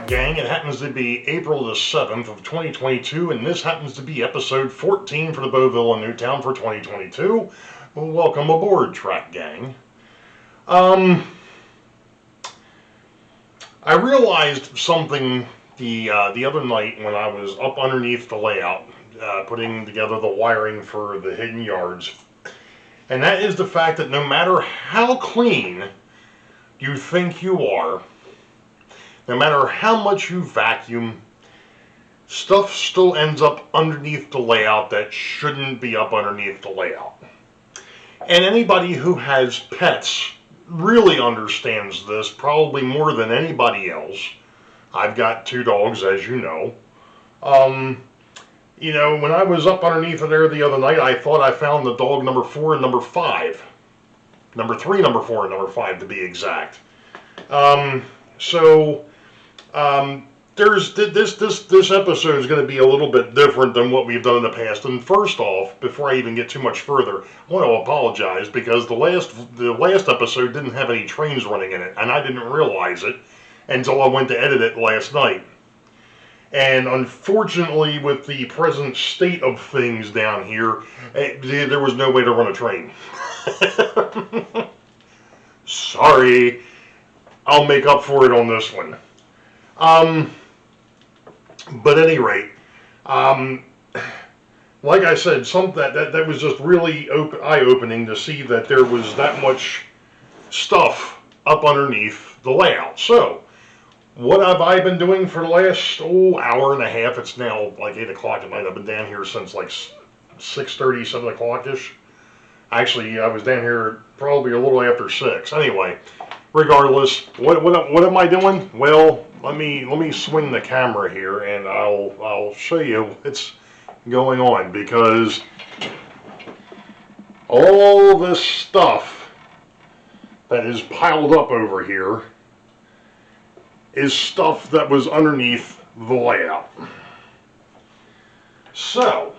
Gang, it happens to be April the 7th of 2022, and this happens to be episode 14 for the Boeville and Newtown for 2022. Well, welcome aboard, Track Gang. I realized something the other night when I was up underneath the layout, putting together the wiring for the hidden yards, and that is the fact that no matter how clean you think you are, no matter how much you vacuum, stuff still ends up underneath the layout that shouldn't be up underneath the layout. And anybody who has pets really understands this, probably more than anybody else. I've got 2 dogs, as you know. You know, when I was up underneath there the other night, I thought I found the dog number 4 and number 5. Number 3, number 4, and number 5 to be exact. This episode is going to be a little bit different than what we've done in the past. And first off, before I even get too much further, I want to apologize because the last episode didn't have any trains running in it, and I didn't realize it until I went to edit it last night. And unfortunately, with the present state of things down here, there was no way to run a train. Sorry. I'll make up for it on this one. But at any rate, like I said, that was just really eye-opening to see that there was that much stuff up underneath the layout. So, what have I been doing for the last hour and a half? It's now like 8 o'clock at night. I've been down here since like 6:30, 7 o'clock-ish. Actually, I was down here probably a little after 6. Anyway, regardless, what am I doing? Well, let me swing the camera here and I'll show you what's going on, because all this stuff that is piled up over here is stuff that was underneath the layout. So,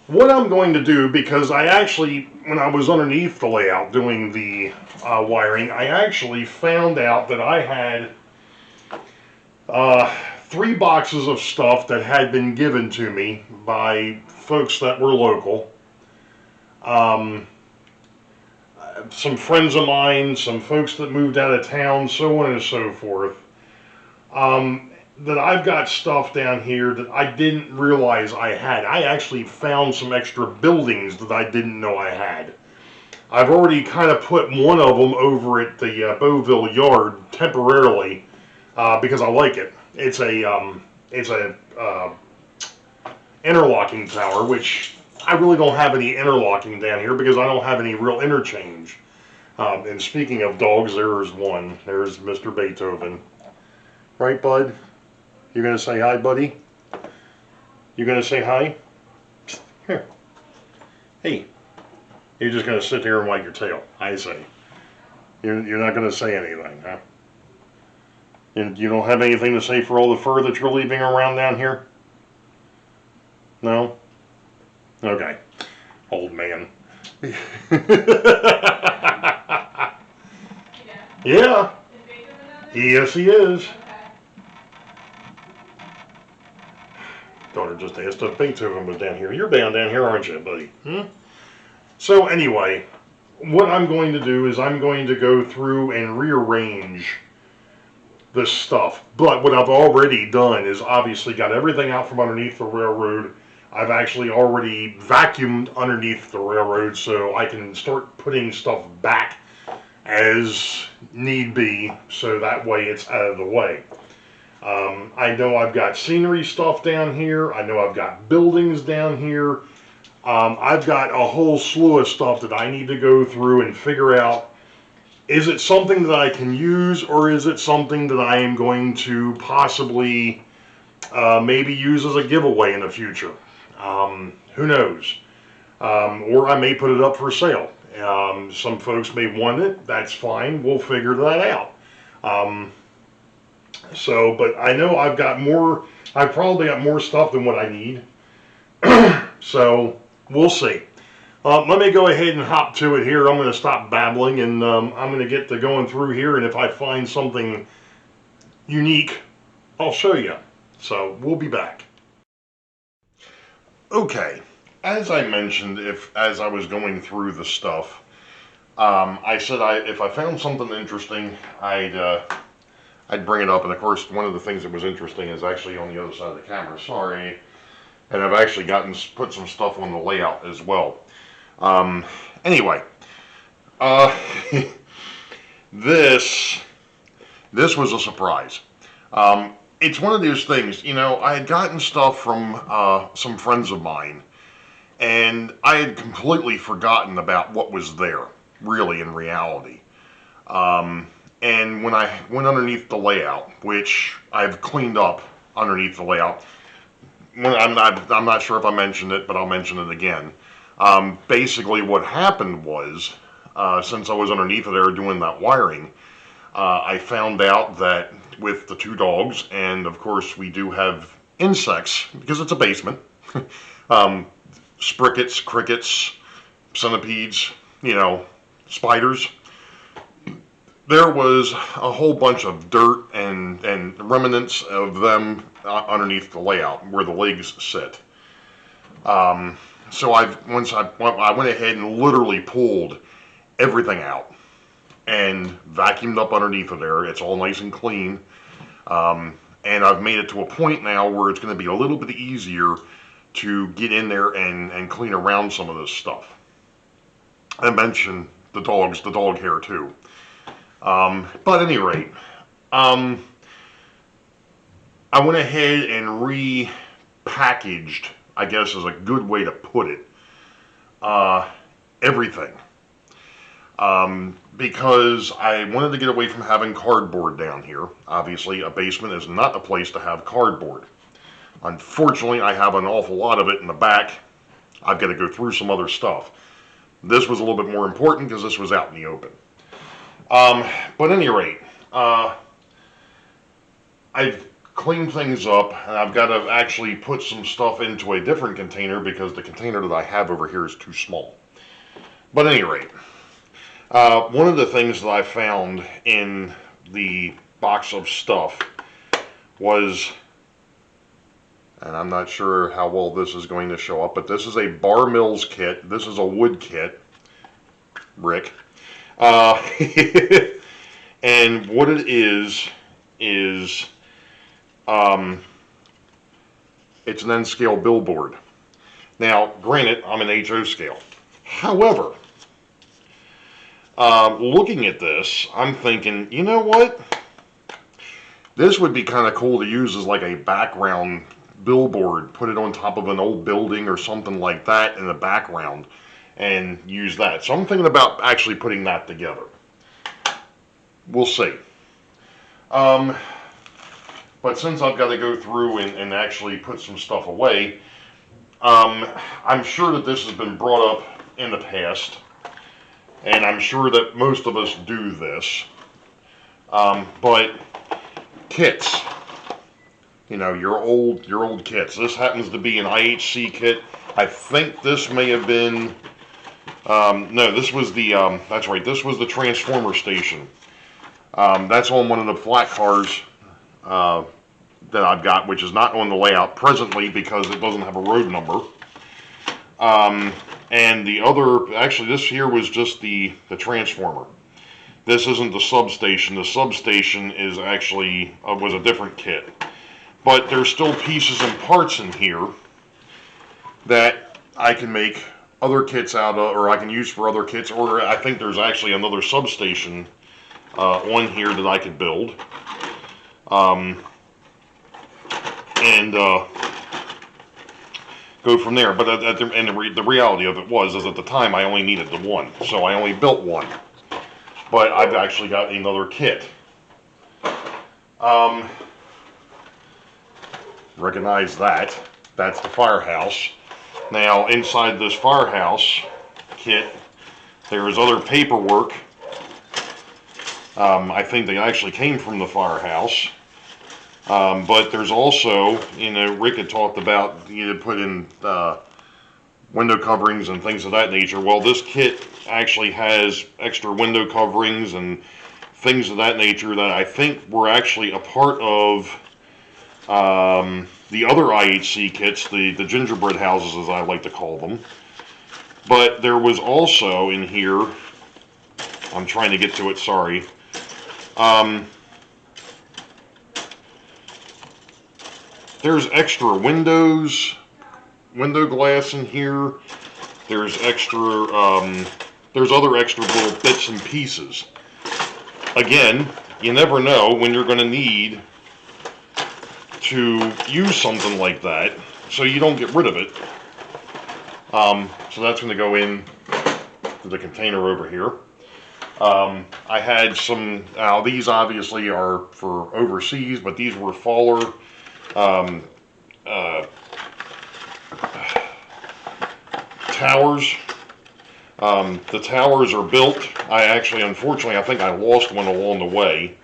what I'm going to do, because I actually, when I was underneath the layout doing the wiring, I actually found out that I had 3 boxes of stuff that had been given to me by folks that were local. Some friends of mine, some folks that moved out of town, so on and so forth. That I've got stuff down here that I didn't realize I had. I actually found some extra buildings that I didn't know I had. I've already kind of put one of them over at the Boeville yard temporarily because I like it. It's a interlocking tower, which I really don't have any interlocking down here because I don't have any real interchange. And speaking of dogs, there's one. There's Mr. Beethoven. Right, bud? You gonna say hi, buddy? You gonna say hi? Here. Hey. You're just gonna sit there and wag your tail, I say. You're not gonna say anything, huh? You don't have anything to say for all the fur that you're leaving around down here? No? Okay. Old man. Yeah. Yes, he is. Daughter just asked if Beethoven was down here. You're down here, aren't you, buddy? So anyway, what I'm going to do is I'm going to go through and rearrange this stuff. But what I've already done is obviously got everything out from underneath the railroad, I've actually already vacuumed underneath the railroad so I can start putting stuff back as need be, so that way it's out of the way. I know I've got scenery stuff down here. I know I've got buildings down here. I've got a whole slew of stuff that I need to go through and figure out, is it something that I can use, or is it something that I am going to possibly maybe use as a giveaway in the future? Who knows? Or I may put it up for sale. Some folks may want it. That's fine. We'll figure that out. But I know I've probably got more stuff than what I need. So we'll see. Let me go ahead and hop to it here. I'm going to stop babbling, and I'm going to get to going through here, and if I find something unique, I'll show you. So we'll be back. Okay, as I mentioned, as I was going through the stuff, I said if I found something interesting, I'd bring it up. And of course, one of the things that was interesting is actually on the other side of the camera. Sorry. And I've actually put some stuff on the layout as well. Anyway, this was a surprise. It's one of those things, you know, I had gotten stuff from some friends of mine, and I had completely forgotten about what was there, really, in reality. And when I went underneath the layout, which I've cleaned up underneath the layout, I'm not sure if I mentioned it, but I'll mention it again. Basically what happened was, since I was underneath there doing that wiring, I found out that with the 2 dogs, and of course we do have insects, because it's a basement, sprickets, crickets, centipedes, you know, spiders. There was a whole bunch of dirt and remnants of them underneath the layout where the legs sit. So I went ahead and literally pulled everything out and vacuumed up underneath of there. It's all nice and clean. And I've made it to a point now where it's going to be a little bit easier to get in there and clean around some of this stuff. I mentioned the dog hair too. But at any rate, I went ahead and repackaged, I guess is a good way to put it, everything. Because I wanted to get away from having cardboard down here. Obviously, a basement is not the place to have cardboard. Unfortunately, I have an awful lot of it in the back. I've got to go through some other stuff. This was a little bit more important because this was out in the open. But at any rate, I've cleaned things up, and I've got to actually put some stuff into a different container because the container that I have over here is too small. But at any rate, one of the things that I found in the box of stuff was, and I'm not sure how well this is going to show up, but this is a Bar Mills kit. This is a wood kit, Rick. And what it is it's an N-scale billboard. Now, granted, I'm an HO scale. However, looking at this, I'm thinking, you know what? This would be kind of cool to use as like a background billboard. Put it on top of an old building or something like that in the background and use that. So I'm thinking about actually putting that together. We'll see. But since I've got to go through and actually put some stuff away, I'm sure that this has been brought up in the past, and I'm sure that most of us do this. But kits, you know, your old kits. This happens to be an IHC kit. I think this may have been, no, this was the, that's right, this was the transformer station. That's on one of the flat cars that I've got, which is not on the layout presently because it doesn't have a road number. And the other, actually this here was just the transformer. This isn't the substation. The substation is actually, was a different kit. But there's still pieces and parts in here that I can make other kits out of, or I can use for other kits, or I think there's actually another substation on here that I could build. And go from there. But the reality of it is at the time I only needed the one, so I only built one. But I've actually got another kit. Recognize that. That's the firehouse. Now, inside this firehouse kit, there is other paperwork. I think they actually came from the firehouse. But there's also, Rick had talked about you put in window coverings and things of that nature. Well, this kit actually has extra window coverings and things of that nature that I think were actually a part of the other IHC kits, the gingerbread houses as I like to call them. But there was also in here, I'm trying to get to it, sorry. There's extra window glass in here. There's there's other extra little bits and pieces. Again, you never know when you're going to need to use something like that, so you don't get rid of it. So that's going to go in to the container over here. I had some, now these obviously are for overseas, but these were faller towers. The towers are built. Unfortunately, I think I lost one along the way.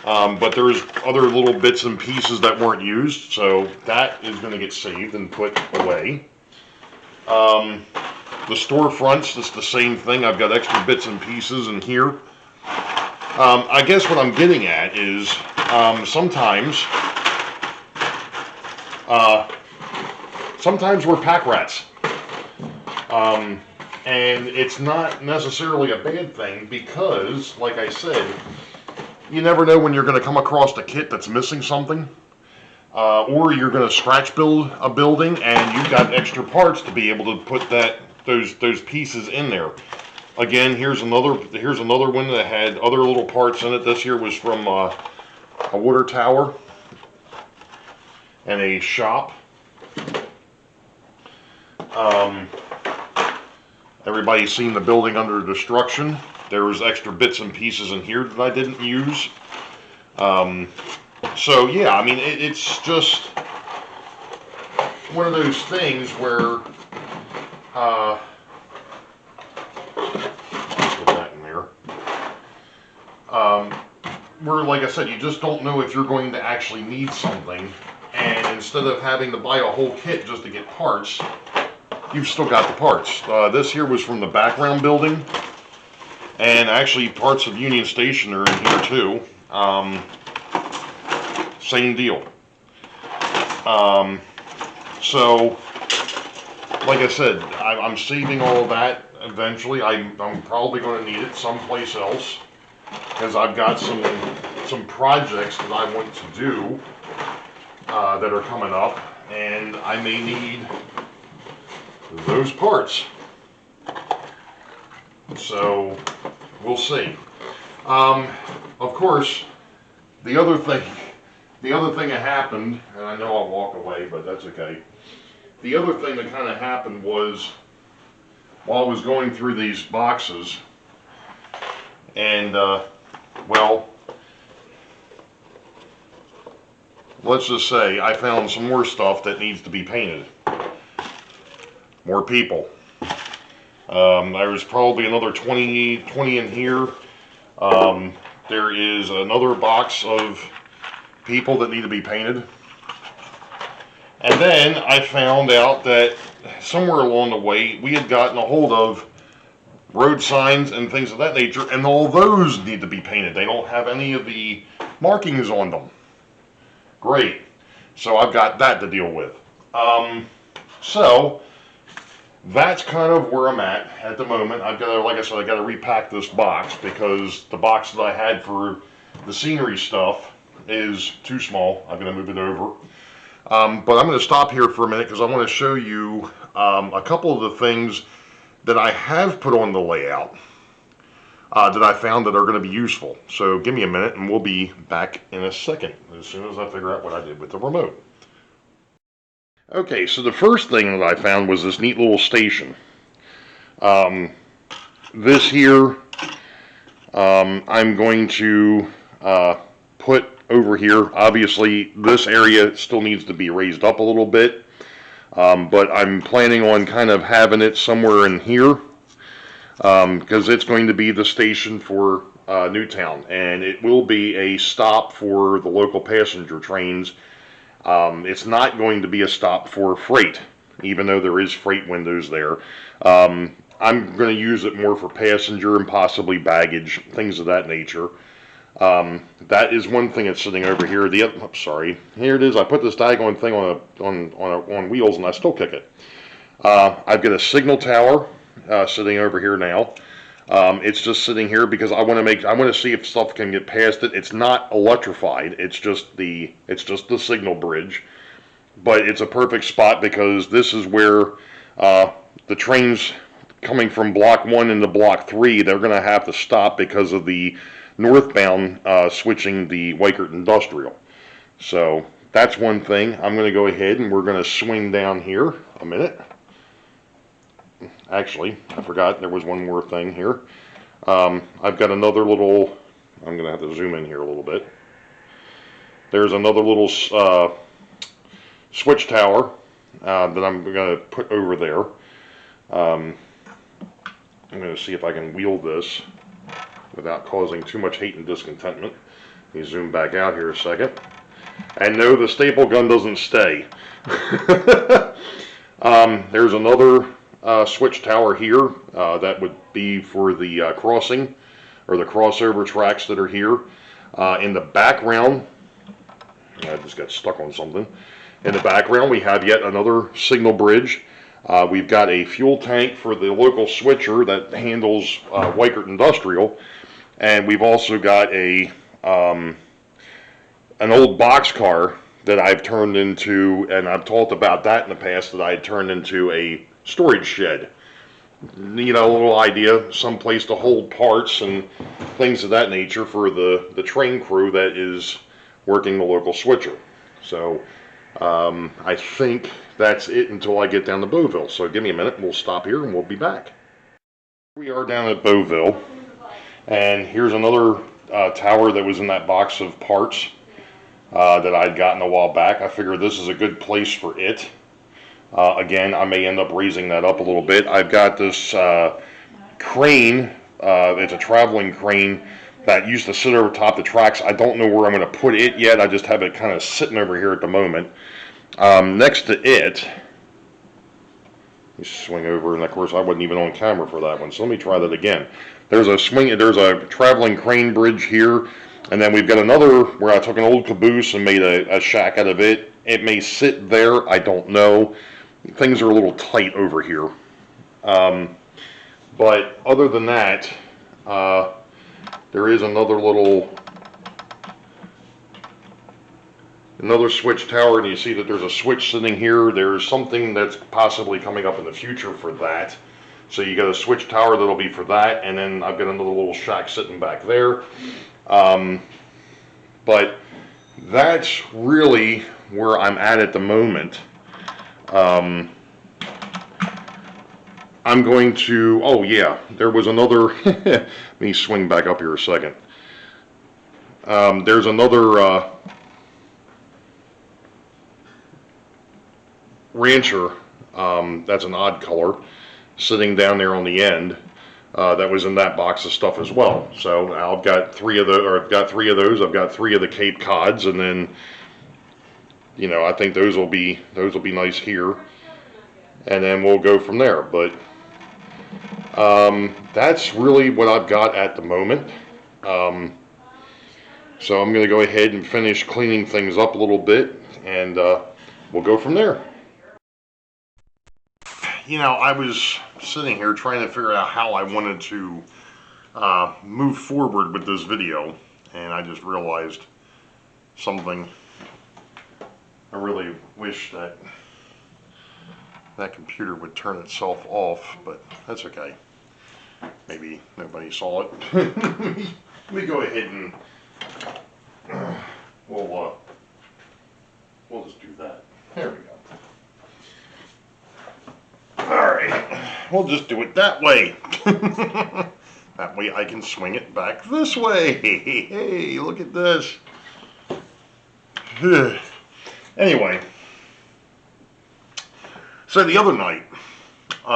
But there's other little bits and pieces that weren't used, so that is going to get saved and put away. The storefronts, it's the same thing. I've got extra bits and pieces in here. I guess what I'm getting at is sometimes we're pack rats. And it's not necessarily a bad thing because, like I said, you never know when you're going to come across a kit that's missing something. Or you're going to scratch build a building and you've got extra parts to be able to put those pieces in there. Again, here's another one that had other little parts in it. This here was from a water tower and a shop. Everybody's seen the building under destruction. There was extra bits and pieces in here that I didn't use. So yeah, I mean, it's just one of those things where put that in there. Where, like I said, you just don't know if you're going to actually need something, and instead of having to buy a whole kit just to get parts, you've still got the parts. This here was from the background building, and actually parts of Union Station are in here too. Same deal. So, like I said, I'm saving all of that eventually. I'm probably going to need it someplace else because I've got some projects that I want to do that are coming up, and I may need those parts. So we'll see. Of course, the other thing that happened, and I know I'll walk away, but that's okay. The other thing that kind of happened was while I was going through these boxes, and well, let's just say I found some more stuff that needs to be painted. More people. There's probably another 20 in here. There is another box of people that need to be painted. And then I found out that somewhere along the way we had gotten a hold of road signs and things of that nature, and all those need to be painted. They don't have any of the markings on them. Great. So I've got that to deal with. So that's kind of where I'm at the moment. I've got to, like I said, I got to repack this box because the box that I had for the scenery stuff is too small. I'm going to move it over. But I'm going to stop here for a minute because I want to show you a couple of the things that I have put on the layout that I found that are going to be useful. So give me a minute and we'll be back in a second as soon as I figure out what I did with the remote. Okay, so the first thing that I found was this neat little station. This here, I'm going to put over here. Obviously, this area still needs to be raised up a little bit, but I'm planning on kind of having it somewhere in here because it's going to be the station for Newtown, and it will be a stop for the local passenger trains. It's not going to be a stop for freight, even though there is freight windows there. I'm going to use it more for passenger and possibly baggage, things of that nature. That is one thing that's sitting over here. The other, sorry, here it is. I put this daggone thing on wheels and I still kick it. I've got a signal tower sitting over here now. It's just sitting here because I want to see if stuff can get past it. It's not electrified. It's just the signal bridge, but it's a perfect spot because this is where the trains coming from block 1 into block 3, they're going to have to stop because of the northbound switching the Wykert Industrial. So that's one thing. I'm going to go ahead and we're going to swing down here a minute. Actually, I forgot there was one more thing here. I've got another little, I'm going to have to zoom in here a little bit. There's another little switch tower that I'm going to put over there. I'm going to see if I can wield this without causing too much hate and discontentment. Let me zoom back out here a second. And no, the staple gun doesn't stay. There's another switch tower here that would be for the crossing or the crossover tracks that are here. In the background, I just got stuck on something. In the background, we have yet another signal bridge. We've got a fuel tank for the local switcher that handles Wykert Industrial, and we've also got a an old boxcar that I've turned into, and I've talked about that in the past, that I had turned into a storage shed. You know, a little idea, some place to hold parts and things of that nature for the train crew that is working the local switcher. So I think that's it until I get down to Boeville. So give me a minute, we'll stop here and we'll be back. We are down at Boeville, and here's another tower that was in that box of parts that I'd gotten a while back. I figure this is a good place for it. Again, I may end up raising that up a little bit. I've got this crane, it's a traveling crane that used to sit over top the tracks. I don't know where I'm going to put it yet. I just have it kind of sitting over here at the moment. Next to it, let me swing over, and of course I wasn't even on camera for that one, so let me try that again. There's a traveling crane bridge here, and then we've got another where I took an old caboose and made a shack out of it. It may sit there, I don't know. Things are a little tight over here. But other than that, there is another switch tower, and you see that there's a switch sitting here. There's something that's possibly coming up in the future for that. So you got a switch tower that'll be for that, and then I've got another little shack sitting back there. But that's really where I'm at the moment. I'm going to, oh yeah, there was another, let me swing back up here a second. There's another rancher, that's an odd color, sitting down there on the end, that was in that box of stuff as well. So I've got three of those. I've got three of the Cape Cods, and then, you know, I think those will be nice here, and then we'll go from there. But that's really what I've got at the moment. So I'm going to go ahead and finish cleaning things up a little bit, and we'll go from there. You know, I was sitting here trying to figure out how I wanted to move forward with this video, and I just realized something. I really wish that that computer would turn itself off, but that's okay. Maybe nobody saw it. Let me go ahead and we'll just do that. There we go. Alright, we'll just do it that way. That way I can swing it back this way. Hey, look at this. Anyway, so the other night, the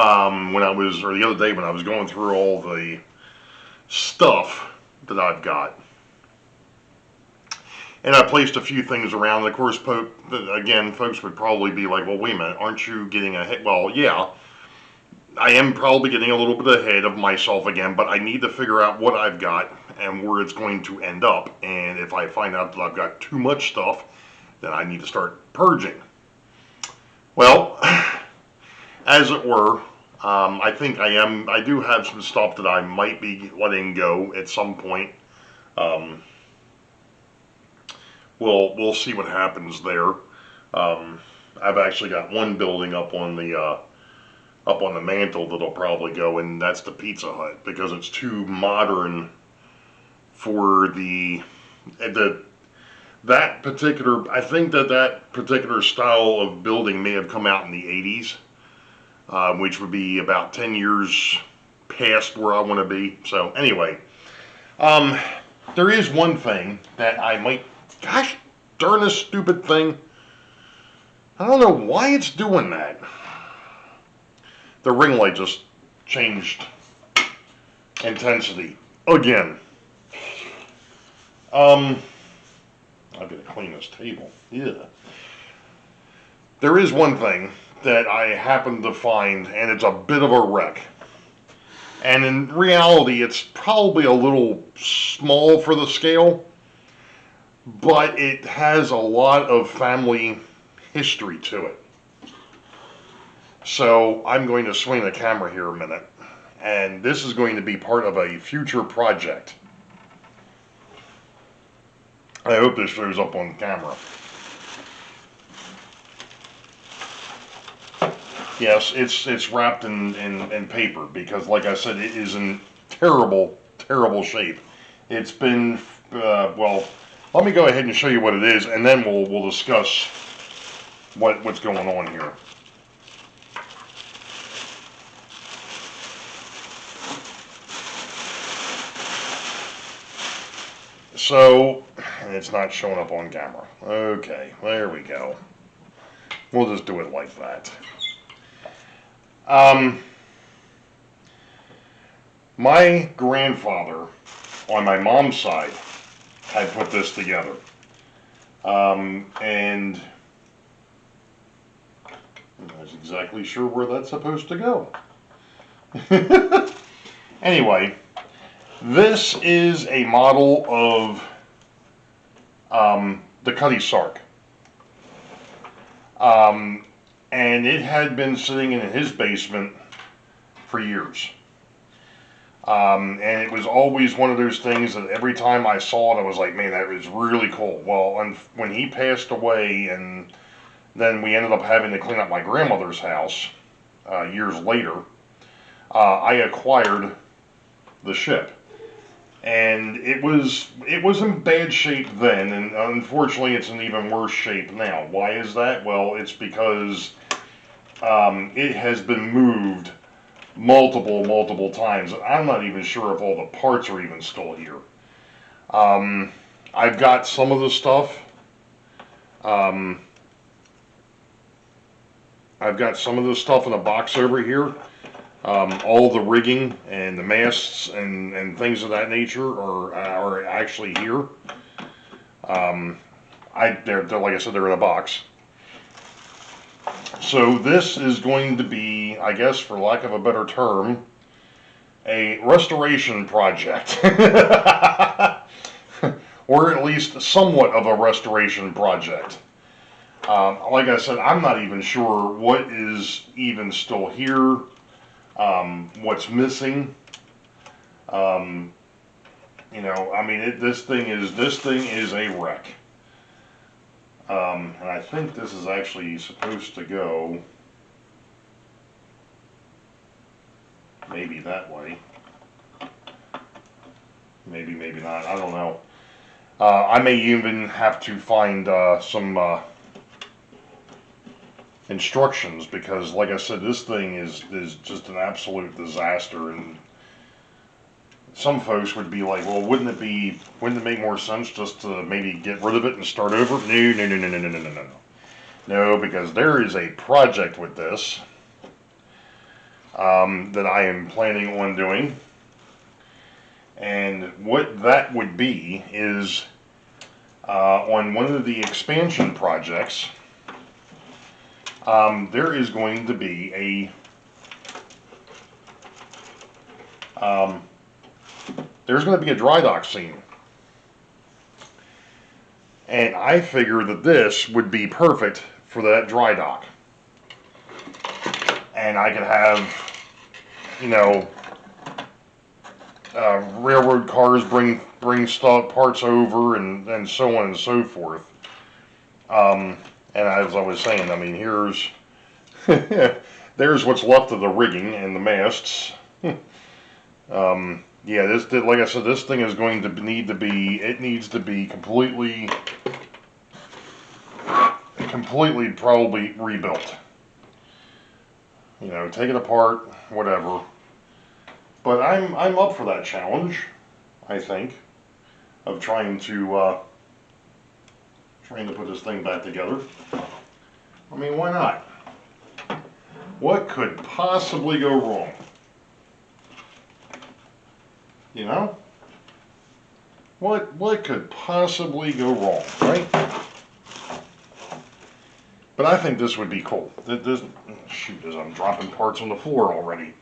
other day when I was going through all the stuff that I've got, and I placed a few things around. Of course, again, folks would probably be like, well, wait a minute, aren't you getting ahead? Well, yeah, I am probably getting a little bit ahead of myself again, but I need to figure out what I've got and where it's going to end up. And if I find out that I've got too much stuff, then I need to start purging. Well, as it were, I think I do have some stuff that I might be letting go at some point. We'll see what happens there. I've actually got one building up on the mantle that'll probably go, and that's the Pizza Hut, because it's too modern for that particular. I think that particular style of building may have come out in the 80s, which would be about 10 years past where I want to be. So anyway, there is one thing that I might. Gosh darn this stupid thing. I don't know why it's doing that. The ring light just changed intensity again. I've got to clean this table. Yeah. There is one thing that I happened to find, and it's a bit of a wreck. And in reality, it's probably a little small for the scale, but it has a lot of family history to it. So I'm going to swing the camera here a minute, and this is going to be part of a future project. I hope this shows up on camera. Yes, it's wrapped in paper, because, like I said, it is in terrible shape. It's been, well, let me go ahead and show you what it is, and then we'll discuss what's going on here. So, it's not showing up on camera. Okay, there we go. We'll just do it like that. My grandfather, on my mom's side, had put this together. And I'm not exactly sure where that's supposed to go. Anyway, this is a model of the Cutty Sark. And it had been sitting in his basement for years. And it was always one of those things that every time I saw it, I was like, man, that was really cool. Well, when he passed away, and then we ended up having to clean up my grandmother's house years later, I acquired the ship. And it was in bad shape then, and unfortunately it's in even worse shape now. Why is that? Well, it's because it has been moved multiple times. I'm not even sure if all the parts are even still here. I've got some of the stuff. I've got some of the stuff in a box over here. All the rigging and the masts and things of that nature are actually here. They're like I said, they're in a box. So this is going to be, I guess, for lack of a better term, a restoration project. Or at least somewhat of a restoration project. Like I said, I'm not even sure what is even still here. What's missing. You know, I mean, this thing is a wreck. And I think this is actually supposed to go maybe that way. Maybe, maybe not. I don't know. I may even have to find some instructions, because like I said, this thing is just an absolute disaster, and some folks would be like, well, wouldn't it make more sense just to maybe get rid of it and start over? No, no, no, no, no, no, no, no, no. No, because there is a project with this that I am planning on doing. And what that would be is on one of the expansion projects, there is going to be there's going to be a dry dock scene. And I figure that this would be perfect for that dry dock. And I could have, you know, railroad cars bring parts over, and so on and so forth. And as I was saying, I mean, here's there's what's left of the rigging and the masts. Yeah, like I said, this thing is going to needs to be completely probably rebuilt. You know, take it apart, whatever. But I'm up for that challenge, I think, of trying to put this thing back together. I mean, why not? What could possibly go wrong? You know? What could possibly go wrong, right? But I think this would be cool. Shoot, as I'm dropping parts on the floor already.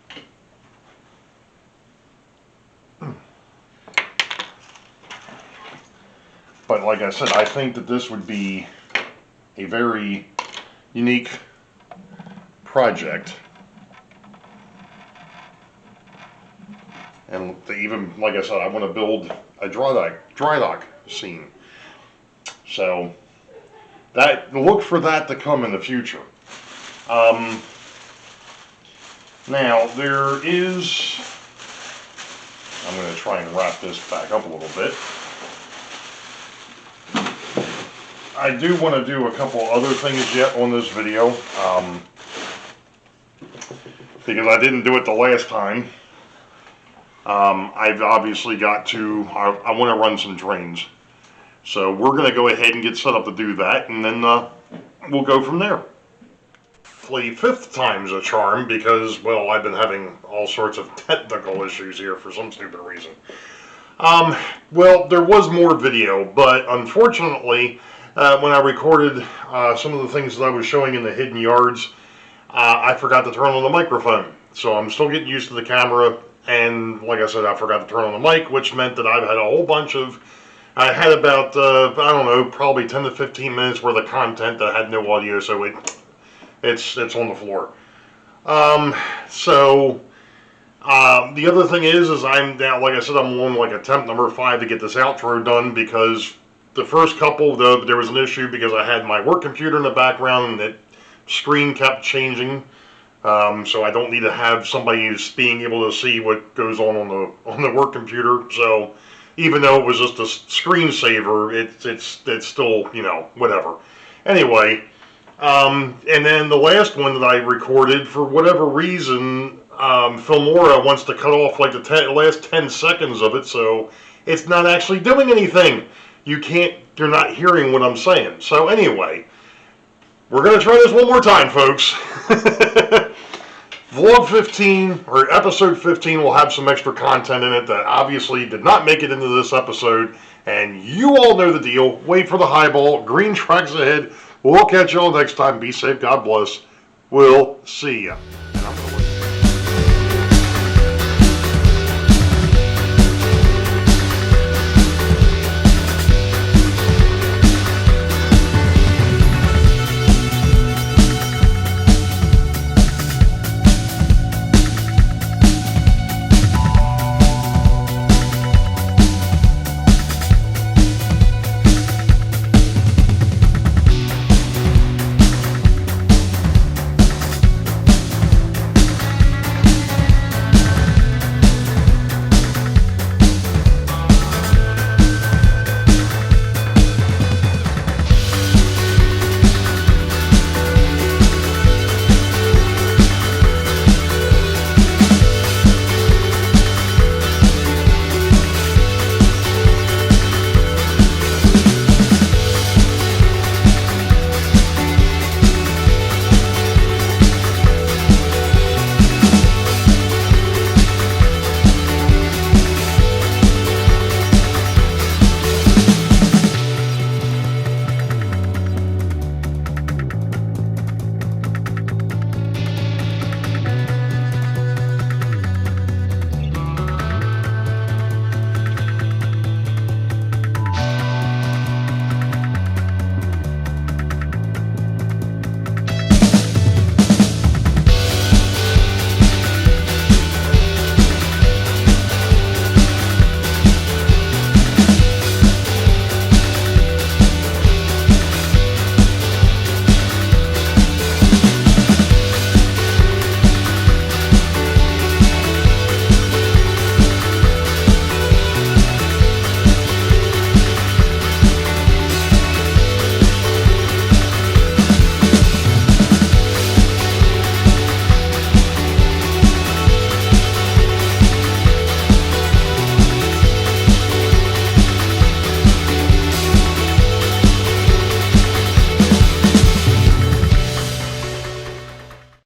But like I said, I think that this would be a very unique project. And even, like I said, I want to build a dry dock scene. So look for that to come in the future. Now there is, I'm going to try and wrap this back up a little bit. I do want to do a couple other things yet on this video, because I didn't do it the last time. I've obviously got to, I want to run some drains. So we're going to go ahead and get set up to do that, and then we'll go from there. Hopefully 5th time's a charm, because, well, I've been having all sorts of technical issues here for some stupid reason. Well, there was more video, but unfortunately, when I recorded some of the things that I was showing in the hidden yards, I forgot to turn on the microphone. So I'm still getting used to the camera, and like I said, I forgot to turn on the mic, which meant that I've had a whole bunch of, I had about, I don't know, probably 10 to 15 minutes worth of content that had no audio, so it's on the floor. The other thing is I'm now, like I said, I'm on like attempt number 5 to get this outro done, because the first couple, though, there was an issue because I had my work computer in the background and the screen kept changing. So I don't need to have somebody who's being able to see what goes on the work computer. So even though it was just a screensaver, it's still, you know, whatever. Anyway, and then the last one that I recorded, for whatever reason, Filmora wants to cut off like the last 10 seconds of it, so it's not actually doing anything. You're not hearing what I'm saying. So anyway, we're going to try this one more time, folks. Vlog 15, or episode 15, will have some extra content in it that obviously did not make it into this episode, and you all know the deal. Wait for the highball. Green tracks ahead. We'll catch you all next time. Be safe. God bless. We'll see ya.